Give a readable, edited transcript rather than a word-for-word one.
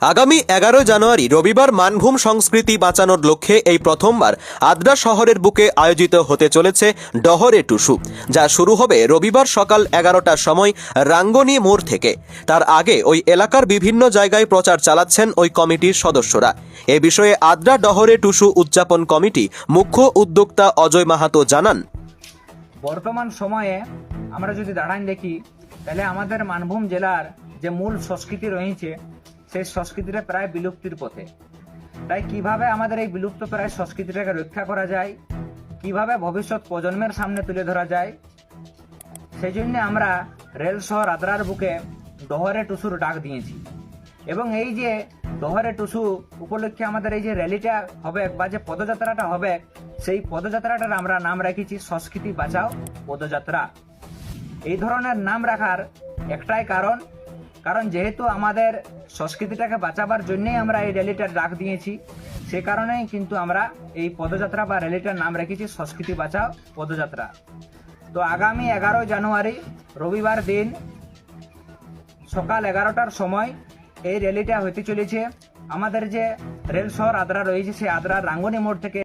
আগামী 11 জানুয়ারি রবিবার মানভূম সংস্কৃতি বাঁচানোর লক্ষ্যে এই প্রথমবার আদ্রা শহরের বুকে আয়োজিত হতে চলেছে ডহরে টুসু, যা শুরু হবে রবিবার সকাল 11টার সময় রাঙ্গনি মোড় থেকে। তার আগে ওই এলাকার বিভিন্ন জায়গায় প্রচার চালাচ্ছেন ওই কমিটির সদস্যরা। এ বিষয়ে আদ্রা ডহরে টুসু উদযাপন কমিটি মুখ্য উদ্যোক্তা অজয় মাহাতো জানান, বর্তমান সময়ে আমরা যদি দাঁড়ান দেখি, তাহলে আমাদের মানভূম জেলার যে মূল সংস্কৃতি রয়েছে সেই সংস্কৃতিটা প্রায় বিলুপ্তির পথে। তাই কিভাবে আমাদের এই বিলুপ্ত প্রায় সংস্কৃতিটাকে রক্ষা করা যায়, কিভাবে ভবিষ্যৎ প্রজন্মের সামনে তুলে ধরা যায়, সেই জন্য আমরা রেল শহর আদ্রার বুকে ডহরে টুসুর ডাক দিয়েছি। এবং এই যে ডহরে টুসু উপলক্ষে আমাদের এই যে র্যালিটা হবে বা যে পদযাত্রাটা হবে, সেই পদযাত্রাটার আমরা নাম রেখেছি সংস্কৃতি বাঁচাও পদযাত্রা। এই ধরনের নাম রাখার একটাই কারণ যেহেতু আমাদের সংস্কৃতিটাকে বাঁচাবার জন্যই আমরা এই র্যালিটার ডাক দিয়েছি, সে কারণেই কিন্তু আমরা এই পদযাত্রা বা র্যালিটার নাম রেখেছি সংস্কৃতি বাঁচাও পদযাত্রা। তো আগামী 11 জানুয়ারি রবিবার দিন সকাল 11টার সময় এই র্যালিটা হতে চলেছে। আমাদের যে রেল শহর আদ্রা রয়েছে সেই আদ্রার রাঙ্গনি মোড় থেকে